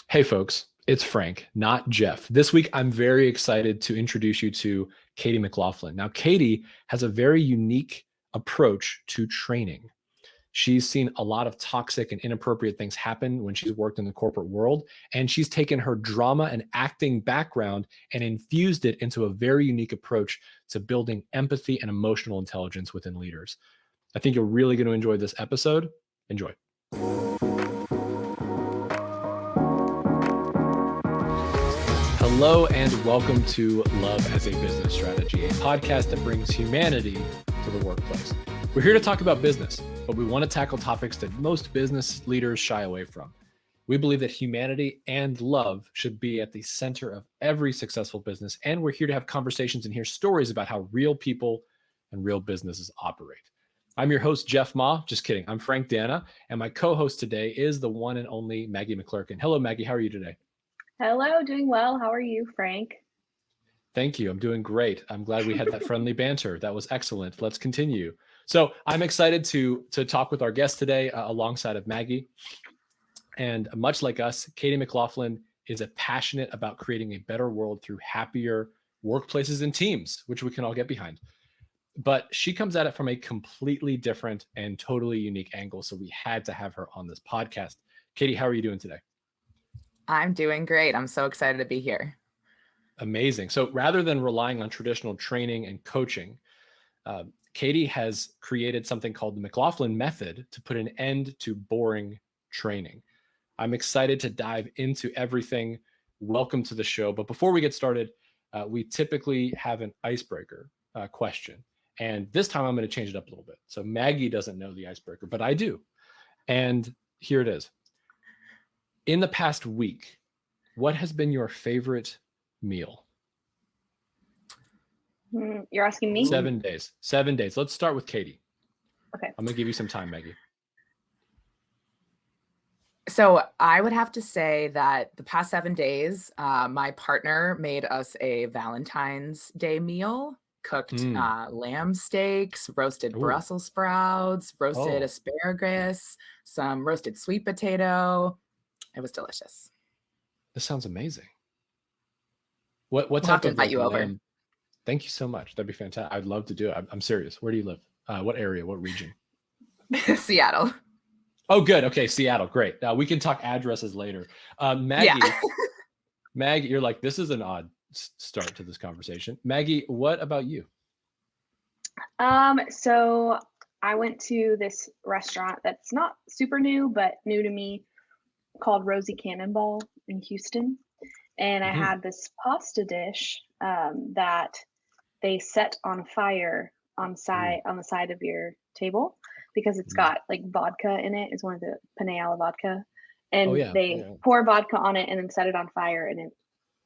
Hey folks, it's Frank, not Jeff. This week, I'm very excited to introduce you to Katie McLaughlin. Now, Katie has a very unique approach to training. She's seen a lot of toxic and inappropriate things happen when she's worked in the corporate world, and she's taken her drama and acting background and infused it into a very unique approach to building empathy and emotional intelligence within leaders. I think you're really going to enjoy this episode. Enjoy. Hello and welcome to Love as a Business Strategy, a podcast that brings humanity to the workplace. We're here to talk about business, but we want to tackle topics that most business leaders shy away from. We believe that humanity and love should be at the center of every successful business, and we're here to have conversations and hear stories about how real people and real businesses operate. I'm your host, Jeff Ma. Just kidding. I'm Frank Dana, and my co-host today is the one and only Maggie McClurkin. Hello, Maggie. How are you today? Hello, doing well. How are you, Frank? Thank you. I'm doing great. I'm glad we had that friendly banter. That was excellent. Let's continue. So I'm excited to talk with our guest today alongside of Maggie. And much like us, Katie McLaughlin is passionate about creating a better world through happier workplaces and teams, which we can all get behind. But she comes at it from a completely different and totally unique angle. So we had to have her on this podcast. Katie, how are you doing today? I'm doing great. I'm so excited to be here. Amazing. So rather than relying on traditional training and coaching, Katie has created something called the McLaughlin Method to put an end to boring training. I'm excited to dive into everything. Welcome to the show. But before we get started, we typically have an icebreaker question. And this time I'm going to change it up a little bit. So Maggie doesn't know the icebreaker, but I do. And here it is. In the past week, what has been your favorite meal? You're asking me? 7 days. 7 days. Let's start with Katie. Okay. I'm going to give you some time, Maggie. So I would have to say that the past 7 days, my partner made us a Valentine's Day meal, cooked lamb steaks, roasted Brussels sprouts, roasted asparagus, some roasted sweet potato. It was delicious. This sounds amazing. What we'll type have to of invite you over? Thank you so much. That'd be fantastic. I'd love to do it. I'm serious. Where do you live? What area? What region? Seattle. Oh, good. Okay, Seattle. Great. We can talk addresses later. Maggie, Yeah. Maggie, you're like, this is an odd start to this conversation. Maggie, what about you? So I went to this restaurant that's not super new, but new to me, called Rosie Cannonball in Houston. And I had this pasta dish that they set on fire on the side of your table because it's got like vodka in it. It's one of the Panay vodka. And they pour vodka on it and then set it on fire. And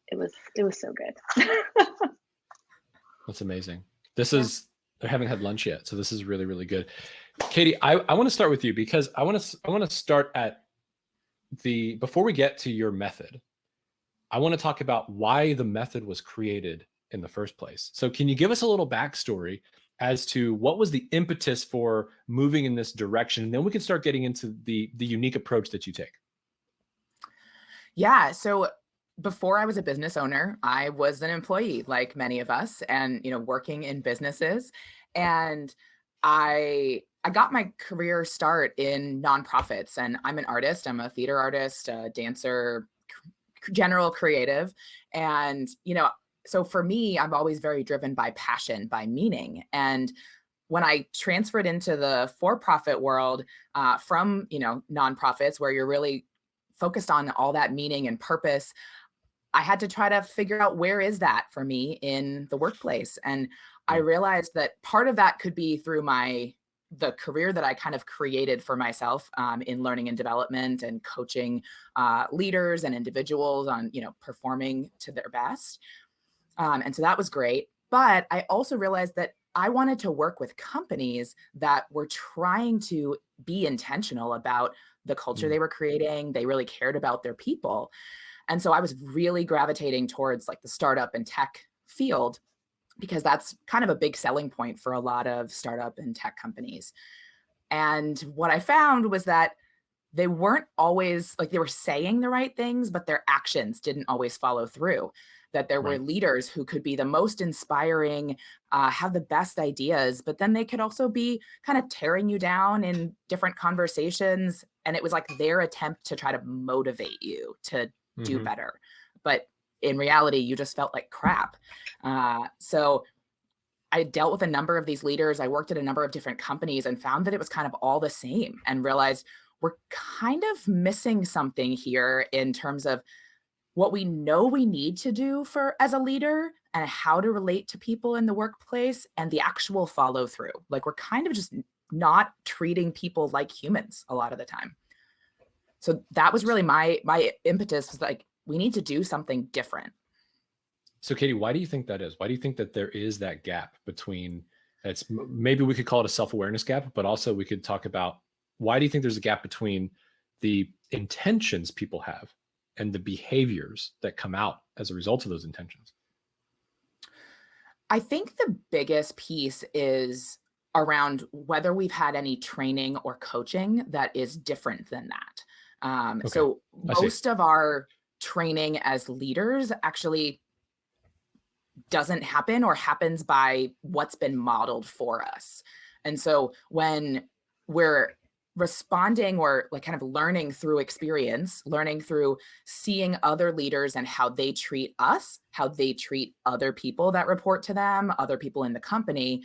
it was so good. That's amazing. I haven't had lunch yet. So this is really, really good. Katie, I want to start with you because I want to start at before we get to your method, I want to talk about why the method was created in the first place. So can you give us a little backstory as to what was the impetus for moving in this direction? And then we can start getting into the unique approach that you take. Yeah. So before I was a business owner, I was an employee like many of us and, working in businesses. And I got my career start in nonprofits, and I'm an artist. I'm a theater artist, a dancer, general creative. And, so for me, I'm always very driven by passion, by meaning. And when I transferred into the for-profit world from, nonprofits where you're really focused on all that meaning and purpose, I had to try to figure out where is that for me in the workplace. And I realized that part of that could be through the career that I kind of created for myself in learning and development and coaching leaders and individuals on, performing to their best. And so that was great. But I also realized that I wanted to work with companies that were trying to be intentional about the culture they were creating. They really cared about their people. And so I was really gravitating towards like the startup and tech field, because that's kind of a big selling point for a lot of startup and tech companies. And what I found was that they weren't always like, they were saying the right things, but their actions didn't always follow through. That there were Right. leaders who could be the most inspiring, have the best ideas, but then they could also be kind of tearing you down in different conversations. And it was like their attempt to try to motivate you to do Hmm. better. But in reality, you just felt like crap. So I dealt with a number of these leaders. I worked at a number of different companies and found that it was kind of all the same, and realized we're kind of missing something here in terms of what we know we need to do for as a leader and how to relate to people in the workplace and the actual follow through. Like, we're kind of just not treating people like humans a lot of the time. So that was really my impetus, was like, we need to do something different. So Katie, why do you think that is? Why do you think that there is that gap between, maybe we could call it a self-awareness gap, but also we could talk about, why do you think there's a gap between the intentions people have and the behaviors that come out as a result of those intentions? I think the biggest piece is around whether we've had any training or coaching that is different than that. Okay, So I see. most of our training as leaders actually doesn't happen, or happens by what's been modeled for us. And so when we're responding, or like kind of learning through experience, learning through seeing other leaders and how they treat us, how they treat other people that report to them, other people in the company,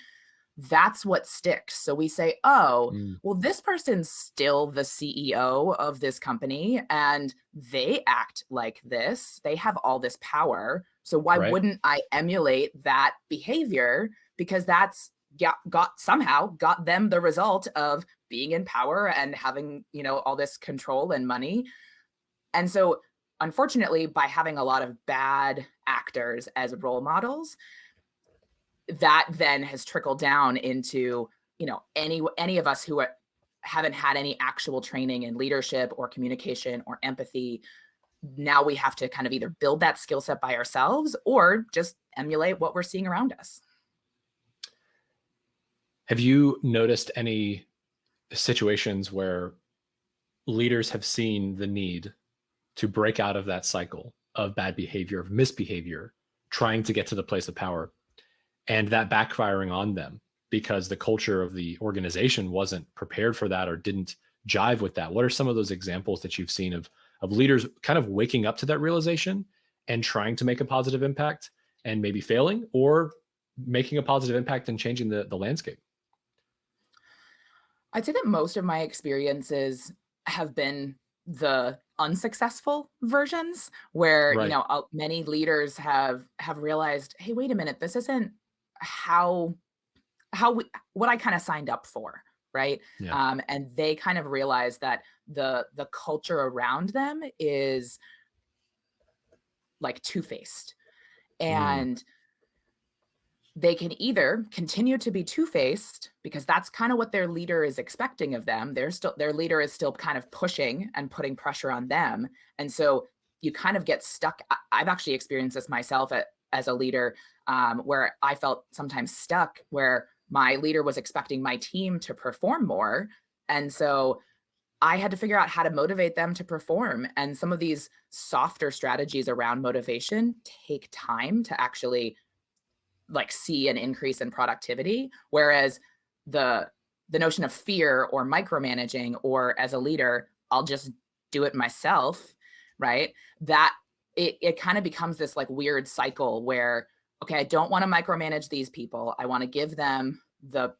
that's what sticks. So we say, oh, Mm, well, this person's still the CEO of this company and they act like this. They have all this power. So why right. wouldn't I emulate that behavior? Because that's somehow got them the result of being in power and having, all this control and money. And so unfortunately, by having a lot of bad actors as role models, that then has trickled down into, any of us who haven't had any actual training in leadership or communication or empathy. Now we have to kind of either build that skill set by ourselves or just emulate what we're seeing around us. Have you noticed any situations where leaders have seen the need to break out of that cycle of bad behavior, of misbehavior, trying to get to the place of power, and that backfiring on them because the culture of the organization wasn't prepared for that or didn't jive with that? What are some of those examples that you've seen of leaders kind of waking up to that realization and trying to make a positive impact and maybe failing, or making a positive impact and changing the landscape? I'd say that most of my experiences have been the unsuccessful versions where, Right. many leaders have realized, hey, wait a minute, this isn't how what I kind of signed up for, right? Yeah. And they kind of realize that the culture around them is like two-faced, Mm, and they can either continue to be two-faced because that's kind of what their leader is expecting of them. Their leader is still kind of pushing and putting pressure on them. And so you kind of get stuck. I've actually experienced this myself as a leader, where I felt sometimes stuck, where my leader was expecting my team to perform more. And so I had to figure out how to motivate them to perform. And some of these softer strategies around motivation take time to actually like see an increase in productivity. Whereas the notion of fear or micromanaging, or as a leader, I'll just do it myself, right? That it kind of becomes this like weird cycle where, okay, I don't want to micromanage these people. I want to give them the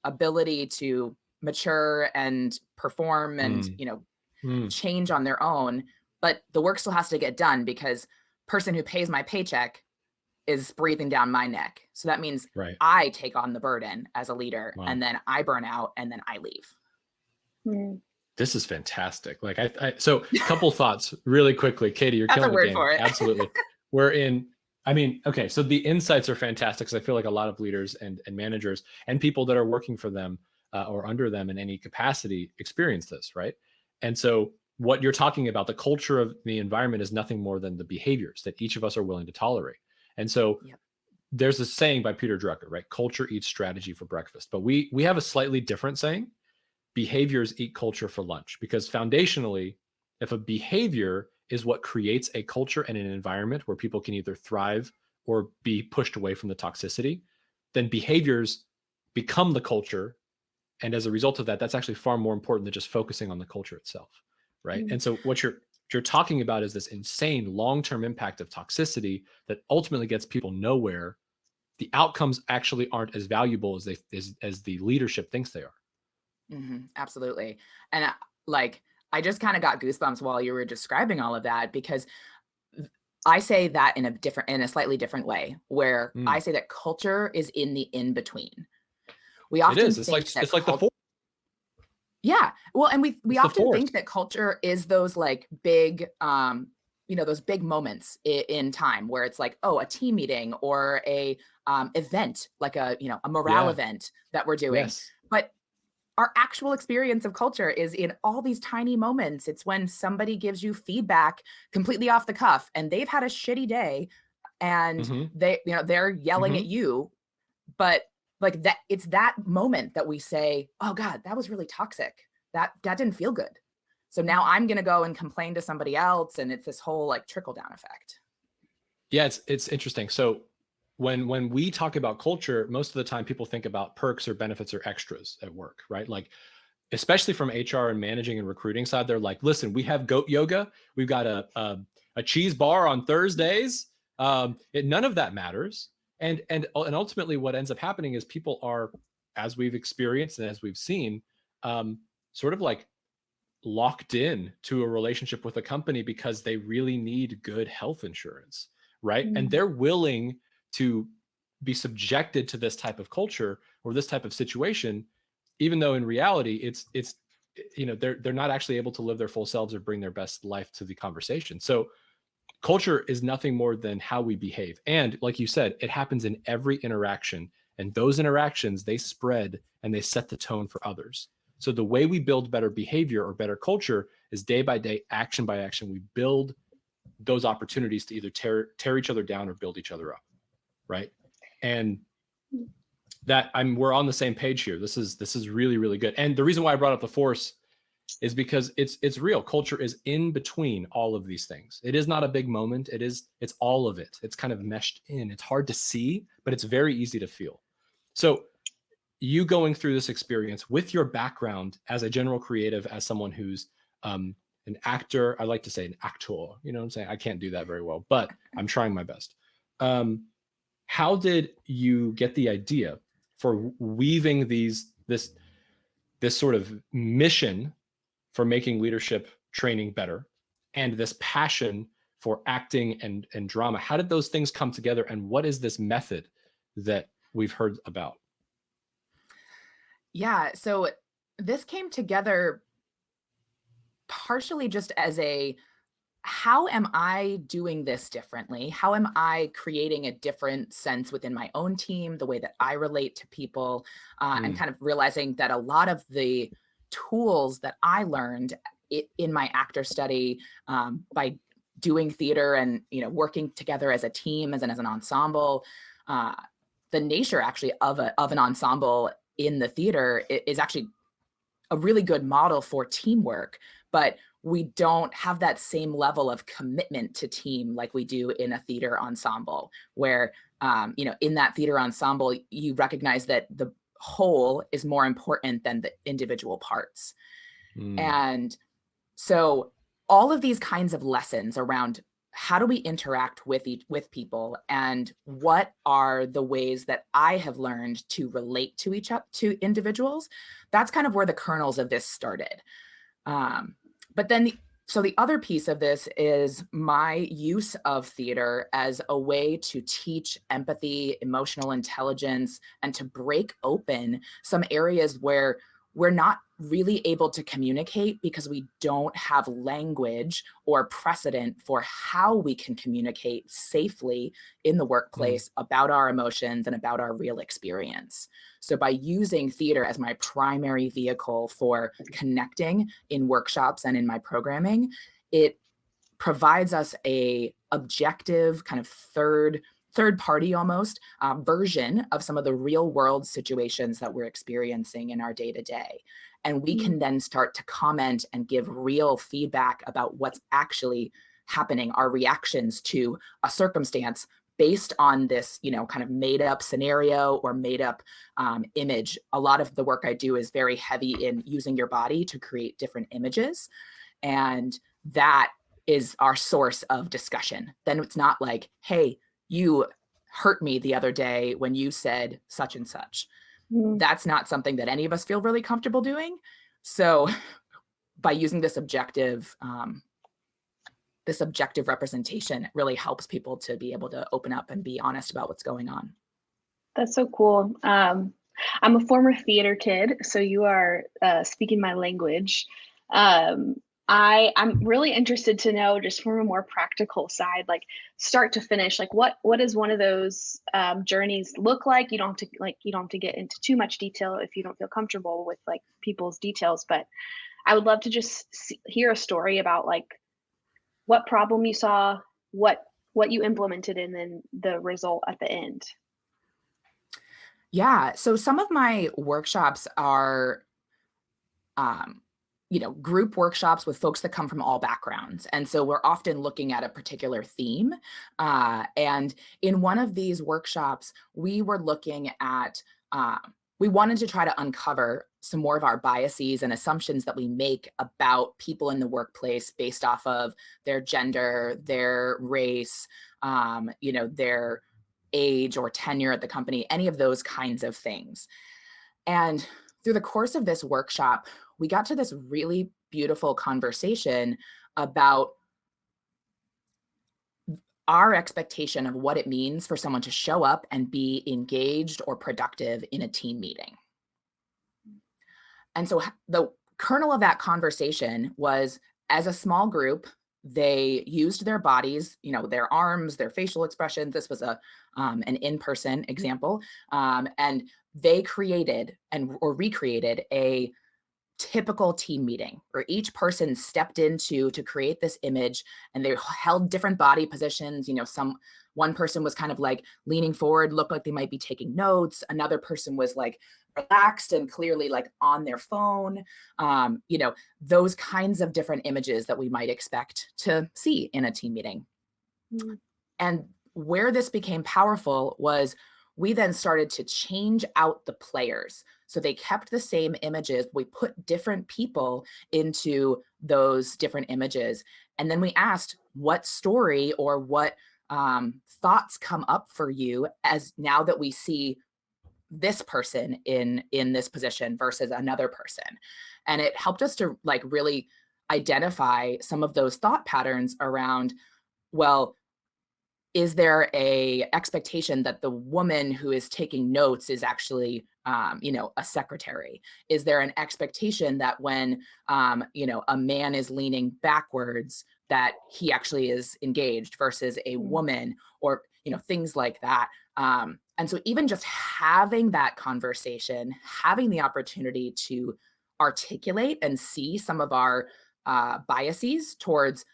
ability to mature and perform and, mm, mm. change on their own. But the work still has to get done because person who pays my paycheck is breathing down my neck. So that means Right. I take on the burden as a leader, Wow. and then I burn out, and then I leave. Mm. This is fantastic. Like so a couple thoughts really quickly. Katie, you're That's a killing the word game. for it. Absolutely. Okay, so the insights are fantastic because I feel like a lot of leaders and managers and people that are working for them or under them in any capacity experience this, right? And so what you're talking about, the culture of the environment, is nothing more than the behaviors that each of us are willing to tolerate. And so Yep. there's a saying by Peter Drucker, right? Culture eats strategy for breakfast. But we have a slightly different saying, behaviors eat culture for lunch, because foundationally, if a behavior is what creates a culture and an environment where people can either thrive or be pushed away from the toxicity, then behaviors become the culture. And as a result of that, that's actually far more important than just focusing on the culture itself, right? And so what you're talking about is this insane long-term impact of toxicity that ultimately gets people nowhere. The outcomes actually aren't as valuable as the leadership thinks they are. Absolutely. And I just kind of got goosebumps while you were describing all of that, because I say that in a slightly different way, where I say that culture is in the in-between. We often It's like the force. Yeah. Well, and we often think that culture is those like big, those big moments in time where it's like, oh, a team meeting or a event, like a morale event that we're doing. Yes. But our actual experience of culture is in all these tiny moments. It's when somebody gives you feedback completely off the cuff and they've had a shitty day and they're yelling at you, but like that, it's that moment that we say, oh God, that was really toxic. That didn't feel good. So now I'm going to go and complain to somebody else. And it's this whole like trickle down effect. Yeah, it's interesting. So when we talk about culture, most of the time people think about perks or benefits or extras at work, right? Like, especially from HR and managing and recruiting side, they're like, listen, we have goat yoga. We've got a cheese bar on Thursdays. None of that matters. And ultimately what ends up happening is people are, as we've experienced and as we've seen, sort of like locked in to a relationship with a company because they really need good health insurance, right? And they're willing to be subjected to this type of culture or this type of situation, even though in reality it's they're not actually able to live their full selves or bring their best life to the conversation. So culture is nothing more than how we behave. And like you said, it happens in every interaction, and those interactions, they spread and they set the tone for others. So the way we build better behavior or better culture is day by day, action by action. We build those opportunities to either tear each other down or build each other up, right? And that we're on the same page here. This is really, really good. And the reason why I brought up the force is because it's real. Culture is in between all of these things. It is not a big moment. It's all of it. It's kind of meshed in. It's hard to see, but it's very easy to feel. So you going through this experience with your background as a general creative, as someone who's an actor, I like to say an actor, you know what I'm saying? I can't do that very well, but I'm trying my best. How did you get the idea for weaving this sort of mission for making leadership training better and this passion for acting and drama? How did those things come together, and what is this method that we've heard about? Yeah, so this came together partially just as how am I doing this differently? How am I creating a different sense within my own team, the way that I relate to people, and kind of realizing that a lot of the tools that I learned in my actor study by doing theater and working together as a team, as an ensemble, the nature actually of an ensemble in the theater is actually a really good model for teamwork, but we don't have that same level of commitment to team like we do in a theater ensemble, where, in that theater ensemble, you recognize that the whole is more important than the individual parts. And so all of these kinds of lessons around how do we interact with people, and what are the ways that I have learned to relate to individuals, that's kind of where the kernels of this started. But then the other piece of this is my use of theater as a way to teach empathy, emotional intelligence, and to break open some areas where we're not really able to communicate because we don't have language or precedent for how we can communicate safely in the workplace about our emotions and about our real experience. So by using theater as my primary vehicle for connecting in workshops and in my programming, it provides us a objective kind of third party almost version of some of the real world situations that we're experiencing in our day to day. And we can then start to comment and give real feedback about what's actually happening, our reactions to a circumstance based on this, kind of made up scenario or made up image. A lot of the work I do is very heavy in using your body to create different images. And that is our source of discussion. Then it's not like, hey, you hurt me the other day when you said such and such. That's not something that any of us feel really comfortable doing. So by using this objective representation, it really helps people to be able to open up and be honest about what's going on. That's so cool. I'm a former theater kid, so you are speaking my language. I'm really interested to know, just from a more practical side, like start to finish, like what does one of those journeys look like? You don't have to get into too much detail if you don't feel comfortable with like people's details, but I would love to just hear a story about like what problem you saw, what you implemented, and then the result at the end. Yeah. So some of my workshops are, group workshops with folks that come from all backgrounds. And so we're often looking at a particular theme. And in one of these workshops, we were looking at, we wanted to try to uncover some more of our biases and assumptions that we make about people in the workplace based off of their gender, their race, their age or tenure at the company, any of those kinds of things. And through the course of this workshop, we got to this really beautiful conversation about our expectation of what it means for someone to show up and be engaged or productive in a team meeting. And so the kernel of that conversation was, as a small group, they used their bodies, their arms, their facial expressions. This was an in-person example. And they created or recreated a typical team meeting where each person stepped into to create this image, and they held different body positions. One person was kind of like leaning forward, looked like they might be taking notes. Another person was like relaxed and clearly like on their phone. Those kinds of different images that we might expect to see in a team meeting. And where this became powerful was we then started to change out the players. So they kept the same images. We put different people into those different images. And then we asked, what story or what thoughts come up for you as now that we see this person in this position versus another person? And it helped us to like really identify some of those thought patterns around, well, is there a expectation that the woman who is taking notes is actually, a secretary? Is there an expectation that when, a man is leaning backwards, that he actually is engaged versus a woman, or, things like that. And so even just having that conversation, having the opportunity to articulate and see some of our biases towards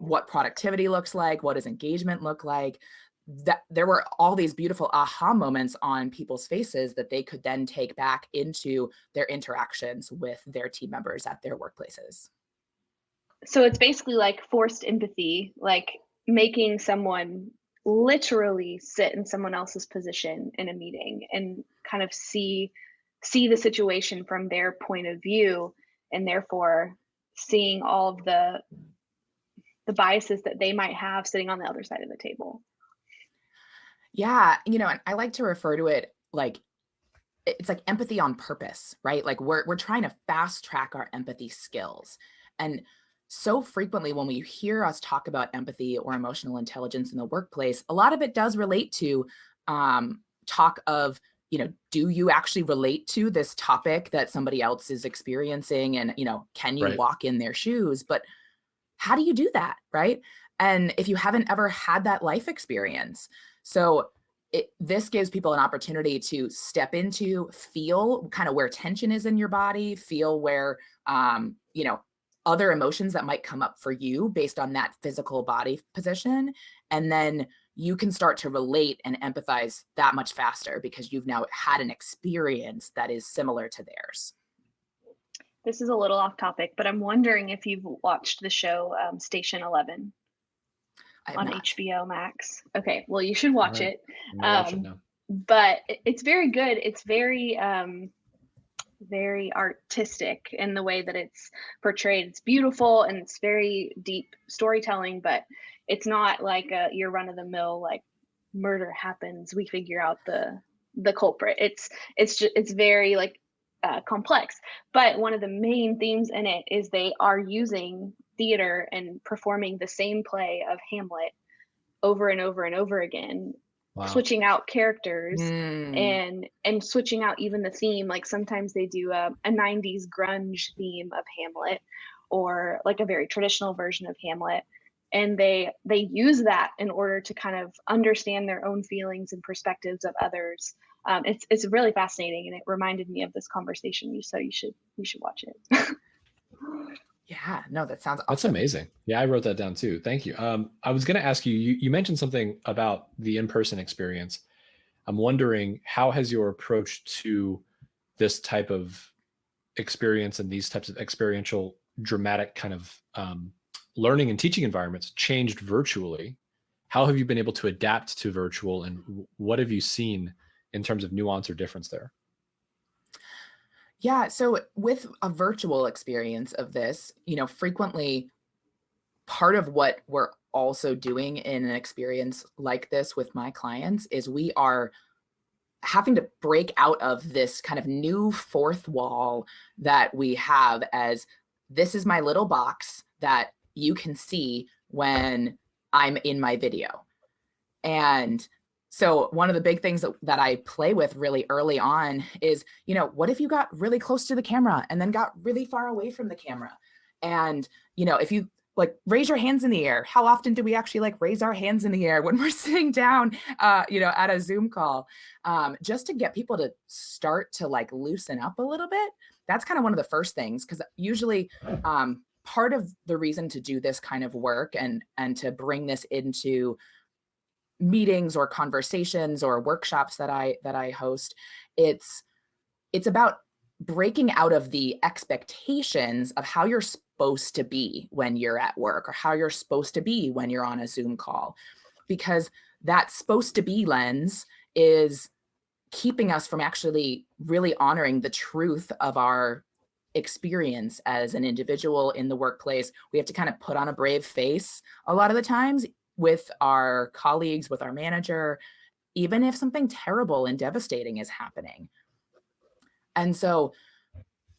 what productivity looks like, what does engagement look like, that there were all these beautiful aha moments on people's faces that they could then take back into their interactions with their team members at their workplaces. So it's basically like forced empathy, like making someone literally sit in someone else's position in a meeting and kind of see the situation from their point of view, and therefore seeing all of the biases that they might have sitting on the other side of the table. Yeah, and I like to refer to it like it's like empathy on purpose, right? Like we're trying to fast track our empathy skills. And so frequently when we hear us talk about empathy or emotional intelligence in the workplace, a lot of it does relate to talk of, do you actually relate to this topic that somebody else is experiencing? And, can you walk in their shoes? But how do you do that, right? And if you haven't ever had that life experience, so this gives people an opportunity to step into, feel kind of where tension is in your body, feel where, other emotions that might come up for you based on that physical body position. And then you can start to relate and empathize that much faster because you've now had an experience that is similar to theirs. this is a little off topic, but I'm wondering if you've watched the show Station 11 on HBO Max. Okay, well, you should watch it. I'm gonna watch it now. But it's very good. It's very very artistic in the way that it's portrayed. It's beautiful and it's very deep storytelling, but it's not like your run of the mill, like murder happens, we figure out the culprit. It's very like complex. But one of the main themes in it is they are using theater and performing the same play of Hamlet over and over and over again. Wow. Switching out characters and switching out even the theme. Like sometimes they do a 90s grunge theme of Hamlet, or like a very traditional version of Hamlet, and they use that in order to kind of understand their own feelings and perspectives of others. It's really fascinating, and it reminded me of this conversation. So you should watch it. Yeah, no, that sounds awesome. That's amazing. Yeah, I wrote that down too. Thank you. I was going to ask you, you mentioned something about the in-person experience. I'm wondering, how has your approach to this type of experience and these types of experiential, dramatic kind of learning and teaching environments changed virtually? How have you been able to adapt to virtual, and what have you seen in terms of nuance or difference there? Yeah, so with a virtual experience of this, frequently part of what we're also doing in an experience like this with my clients is we are having to break out of this kind of new fourth wall that we have, as this is my little box that you can see when I'm in my video. And so one of the big things that I play with really early on is, what if you got really close to the camera and then got really far away from the camera? And, if you like raise your hands in the air, how often do we actually like raise our hands in the air when we're sitting down, at a Zoom call, just to get people to start to like loosen up a little bit? That's kind of one of the first things, because usually part of the reason to do this kind of work and to bring this into meetings or conversations or workshops that I host, it's about breaking out of the expectations of how you're supposed to be when you're at work, or how you're supposed to be when you're on a Zoom call, because that supposed to be lens is keeping us from actually really honoring the truth of our experience as an individual in the workplace. We have to kind of put on a brave face a lot of the times with our colleagues, with our manager, even if something terrible and devastating is happening. And so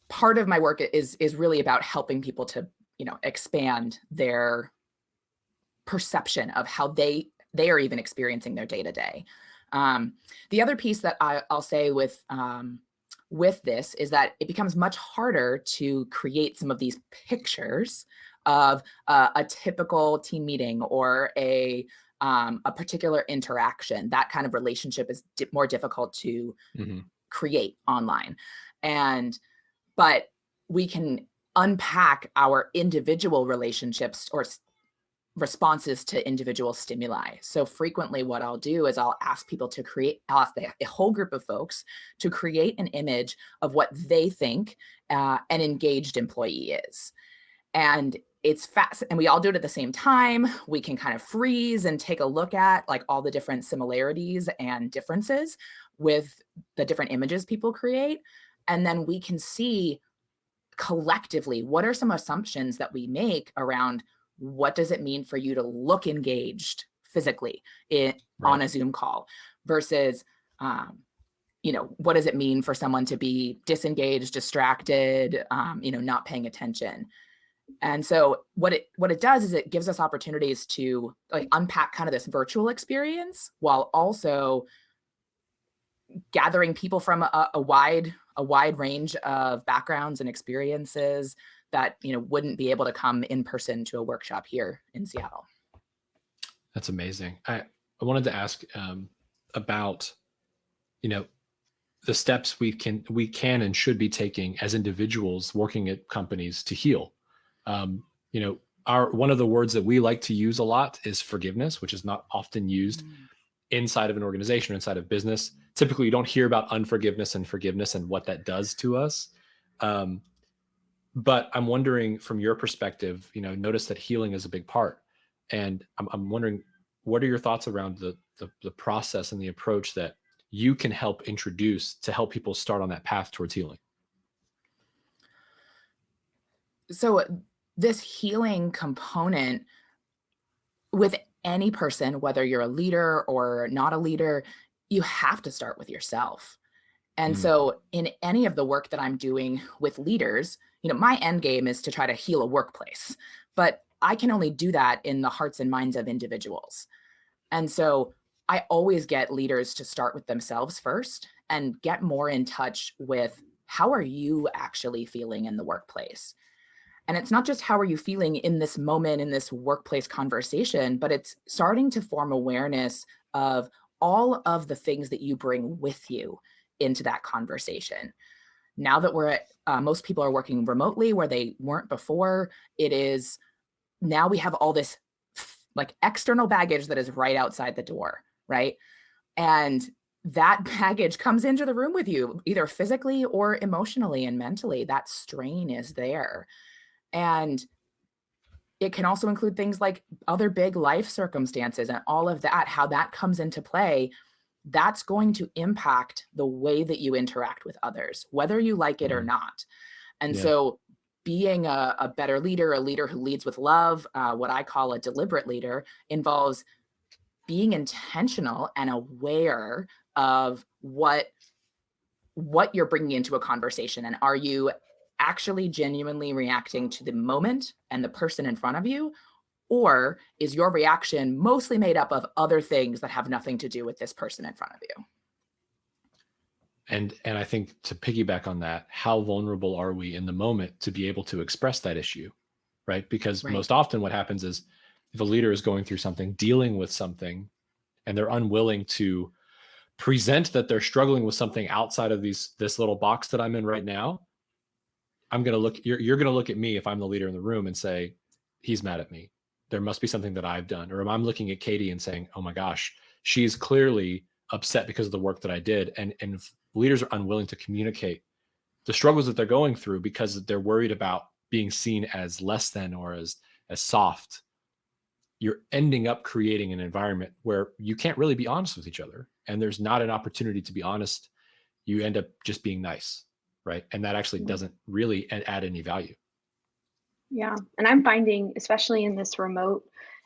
part of my work is really about helping people to, expand their perception of how they are even experiencing their day-to-day. The other piece that I'll say with this is that it becomes much harder to create some of these pictures of a typical team meeting or a particular interaction. That kind of relationship is more difficult to create online. But we can unpack our individual relationships or responses to individual stimuli. So frequently what I'll do is I'll ask a whole group of folks to create an image of what they think an engaged employee is. And it's fast, and we all do it at the same time. We can kind of freeze and take a look at like all the different similarities and differences with the different images people create. And then we can see collectively, what are some assumptions that we make around what does it mean for you to look engaged physically on a Zoom call versus, what does it mean for someone to be disengaged, distracted, not paying attention? And so what it does is it gives us opportunities to like unpack kind of this virtual experience while also gathering people from a wide range of backgrounds and experiences that wouldn't be able to come in person to a workshop here in Seattle. That's amazing. I wanted to ask about the steps we can and should be taking as individuals working at companies to heal. One of the words that we like to use a lot is forgiveness, which is not often used inside of an organization or inside of business. Typically, you don't hear about unforgiveness and forgiveness and what that does to us. But I'm wondering from your perspective, notice that healing is a big part. And I'm wondering, what are your thoughts around the process and the approach that you can help introduce to help people start on that path towards healing? So this healing component with any person, whether you're a leader or not a leader, you have to start with yourself. And so in any of the work that I'm doing with leaders, my end game is to try to heal a workplace, but I can only do that in the hearts and minds of individuals. And so I always get leaders to start with themselves first and get more in touch with, how are you actually feeling in the workplace? And it's not just how are you feeling in this moment, in this workplace conversation, but it's starting to form awareness of all of the things that you bring with you into that conversation. Now that most people are working remotely where they weren't before, now we have all this like external baggage that is right outside the door, right? And that baggage comes into the room with you, either physically or emotionally and mentally. That strain is there. And it can also include things like other big life circumstances and all of that, how that comes into play. That's going to impact the way that you interact with others, whether you like it or not. And so being a better leader, a leader who leads with love, what I call a deliberate leader, involves being intentional and aware of what you're bringing into a conversation. And are you actually genuinely reacting to the moment and the person in front of you? Or is your reaction mostly made up of other things that have nothing to do with this person in front of you? And I think to piggyback on that, how vulnerable are we in the moment to be able to express that issue, right? Because most often what happens is, if a leader is going through something, dealing with something, and they're unwilling to present that they're struggling with something outside of this little box that I'm in right now, you're going to look at me, if I'm the leader in the room, and say, he's mad at me. There must be something that I've done. Or I'm looking at Katie and saying, oh my gosh, she's clearly upset because of the work that I did. And if leaders are unwilling to communicate the struggles that they're going through because they're worried about being seen as less than or as soft, you're ending up creating an environment where you can't really be honest with each other. And there's not an opportunity to be honest. You end up just being nice, right? And that actually doesn't really add any value. Yeah. And I'm finding, especially in this remote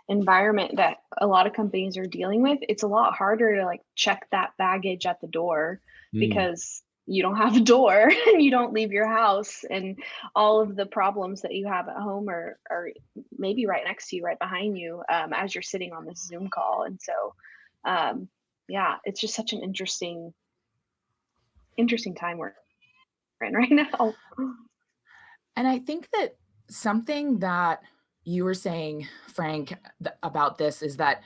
environment that a lot of companies are dealing with, it's a lot harder to like check that baggage at the door because you don't have a door and you don't leave your house, and all of the problems that you have at home are maybe right next to you, right behind you, as you're sitting on this Zoom call. And so, yeah, it's just such an interesting time we're in right now. And I think that something that you were saying, Frank, about this is that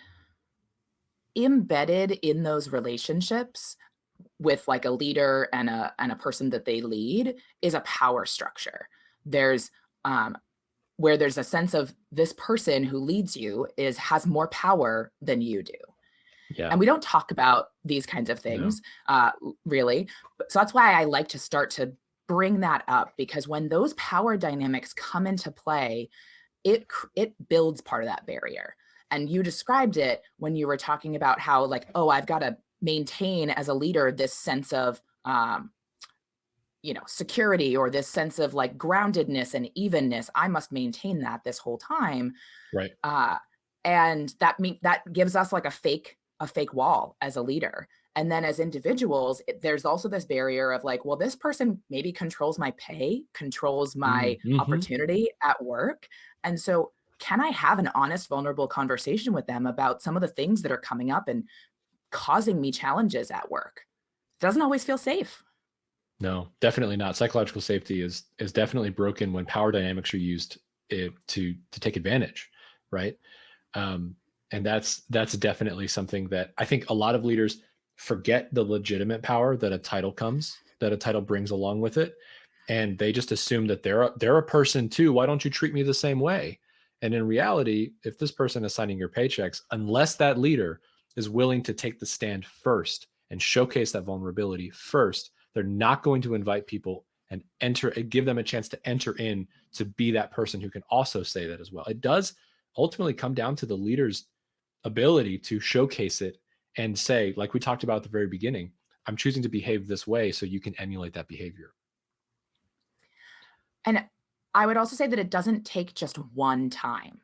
embedded in those relationships with like a leader and a person that they lead is a power structure. There's where there's a sense of this person who leads you has more power than you do. Yeah. And we don't talk about these kinds of things, really. So that's why I like to start to bring that up, because when those power dynamics come into play, it builds part of that barrier. And you described it when you were talking about how like, oh, I've got to maintain as a leader this sense of, security, or this sense of like groundedness and evenness. I must maintain that this whole time. Right. And that gives us like a fake wall as a leader. And then as individuals, there's also this barrier of like, well, this person maybe controls my pay, controls my opportunity at work. And so can I have an honest, vulnerable conversation with them about some of the things that are coming up and causing me challenges at work? It doesn't always feel safe. No, definitely not. Psychological safety is definitely broken when power dynamics are used to take advantage, right? And that's definitely something that I think a lot of leaders forget, the legitimate power that a title brings along with it. And they just assume that they're a person too. Why don't you treat me the same way? And in reality, if this person is signing your paychecks, unless that leader is willing to take the stand first and showcase that vulnerability first, they're not going to invite people and give them a chance to enter in to be that person who can also say that as well. It does ultimately come down to the leader's ability to showcase it and say, like we talked about at the very beginning, I'm choosing to behave this way so you can emulate that behavior. And I would also say that it doesn't take just one time.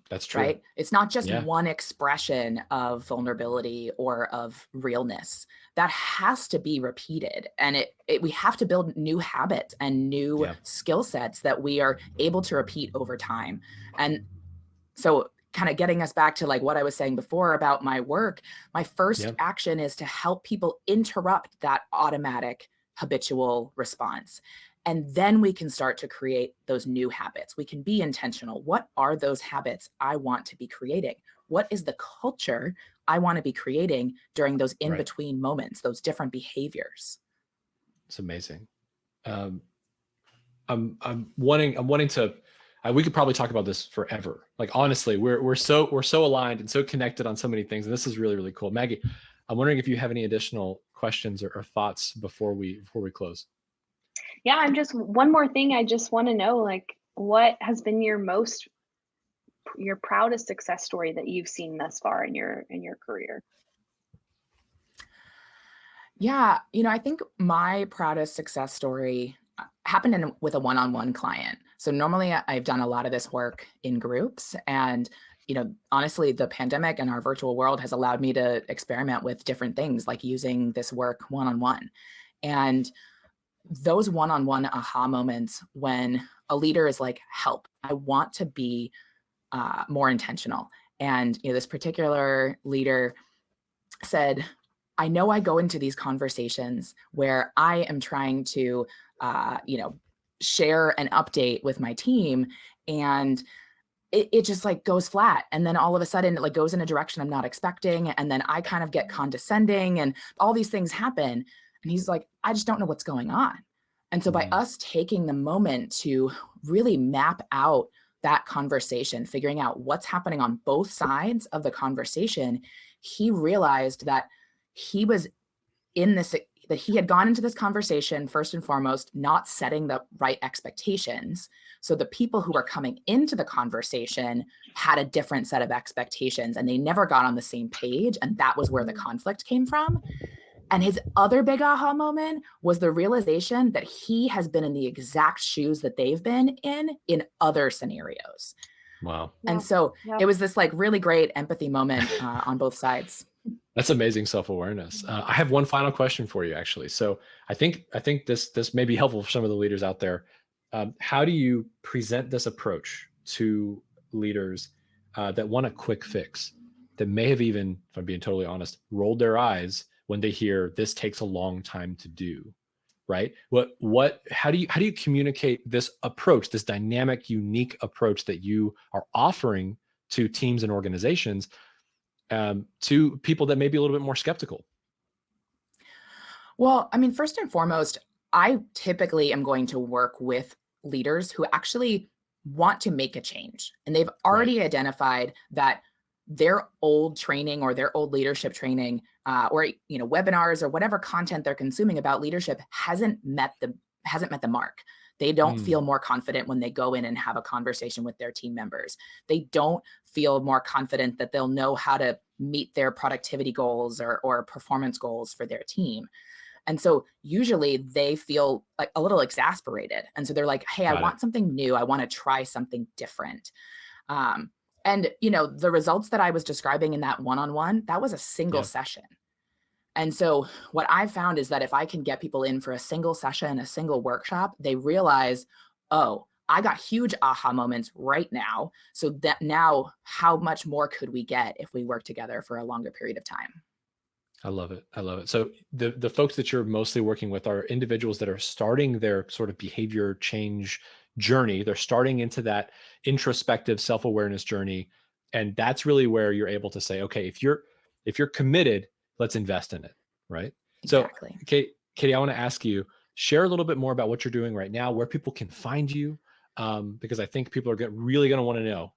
That's true. Right? It's not just Yeah. one expression of vulnerability or of realness. That has to be repeated. And we have to build new habits and new Yeah. skill sets that we are able to repeat over time. And so kind of getting us back to like what I was saying before about my work, my first Yeah. action is to help people interrupt that automatic habitual response. And then we can start to create those new habits. We can be intentional. What are those habits I want to be creating? What is the culture I want to be creating during those in-between moments, those different behaviors? It's amazing. I'm wanting to, we could probably talk about this forever. Like, honestly, we're so aligned and so connected on so many things. And this is really, really cool. Maggie, I'm wondering if you have any additional questions or thoughts before we close. Yeah, I'm just one more thing. I just want to know, like, what has been your proudest success story that you've seen thus far in your career? Yeah, I think my proudest success story happened with a one-on-one client. So normally I've done a lot of this work in groups, and honestly, the pandemic and our virtual world has allowed me to experiment with different things, like using this work one-on-one. And those one-on-one aha moments when a leader is like, help, I want to be more intentional. And this particular leader said, I know I go into these conversations where I am trying to, share an update with my team, and it just like goes flat. And then all of a sudden it like goes in a direction I'm not expecting. And then I kind of get condescending and all these things happen. And he's like, I just don't know what's going on. And so by us taking the moment to really map out that conversation, figuring out what's happening on both sides of the conversation, he realized that he was that he had gone into this conversation, first and foremost, not setting the right expectations. So the people who were coming into the conversation had a different set of expectations, and they never got on the same page. And that was where the conflict came from. And his other big aha moment was the realization that he has been in the exact shoes that they've been in other scenarios. Wow. And so it was this like really great empathy moment on both sides. That's amazing self-awareness. I have one final question for you, actually. So I think this may be helpful for some of the leaders out there. How do you present this approach to leaders that want a quick fix, that may have even, if I'm being totally honest, rolled their eyes when they hear this takes a long time to do, right? How do you communicate this approach, this dynamic, unique approach that you are offering to teams and organizations, to people that may be a little bit more skeptical? Well, I mean, first and foremost, I typically am going to work with leaders who actually want to make a change. And they've already identified that their old training or their old leadership training or webinars or whatever content they're consuming about leadership hasn't met the mark. They don't feel more confident when they go in and have a conversation with their team members. They don't feel more confident that they'll know how to meet their productivity goals or performance goals for their team. And so usually they feel like a little exasperated. And so they're like, hey, I want something new. I want to try something different. And the results that I was describing in that one-on-one, that was a single session. And so what I've found is that if I can get people in for a single session, a single workshop, they realize, oh, I got huge aha moments right now. So that now how much more could we get if we work together for a longer period of time? I love it. I love it. So the folks that you're mostly working with are individuals that are starting their sort of behavior change journey. They're starting into that introspective self-awareness journey. And that's really where you're able to say, okay, if you're committed, let's invest in it. Right. Exactly. So Katie, I want to ask you, share a little bit more about what you're doing right now, where people can find you, because I think people are really going to want to know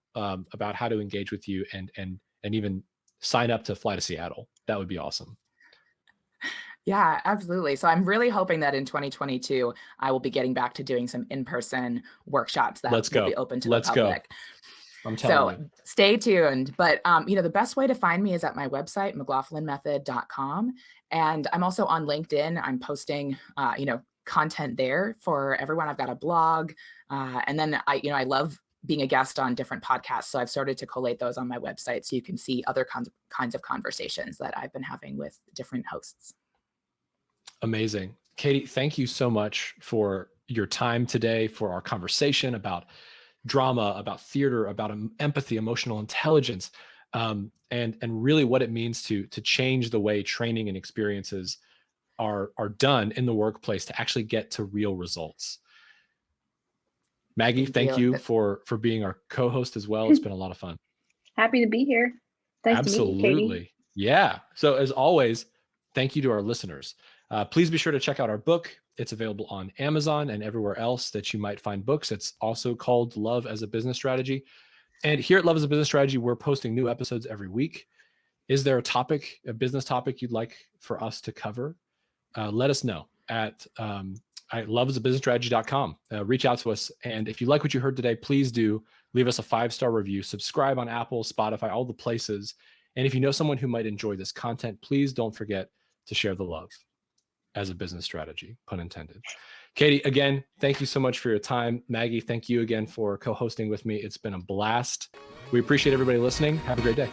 about how to engage with you and even sign up to fly to Seattle. That would be awesome. Yeah, absolutely. So I'm really hoping that in 2022, I will be getting back to doing some in-person workshops that Let's will go. be open to the Let's go. public. I'm telling So you. stay tuned. But the best way to find me is at my website, McLaughlinMethod.com. And I'm also on LinkedIn. I'm posting, content there for everyone. I've got a blog. And then I love being a guest on different podcasts. So I've started to collate those on my website so you can see other kinds of conversations that I've been having with different hosts. Amazing. Katie, thank you so much for your time today, for our conversation about drama, about theater, about empathy, emotional intelligence, and really what it means to change the way training and experiences are done in the workplace to actually get to real results. Maggie, thank you for being our co-host as well. It's been a lot of fun. Happy to be here. Nice to meet you, Katie. Absolutely. Yeah. So as always, thank you to our listeners. Please be sure to check out our book. It's available on Amazon and everywhere else that you might find books. It's also called Love as a Business Strategy. And here at Love as a Business Strategy, we're posting new episodes every week. Is there a business topic you'd like for us to cover? Let us know at loveasabusinessstrategy.com. Reach out to us. And if you like what you heard today, please do leave us a 5-star review, subscribe on Apple, Spotify, all the places. And if you know someone who might enjoy this content, please don't forget to share the love as a business strategy, pun intended. Katie, again, thank you so much for your time. Maggie, thank you again for co-hosting with me. It's been a blast. We appreciate everybody listening. Have a great day.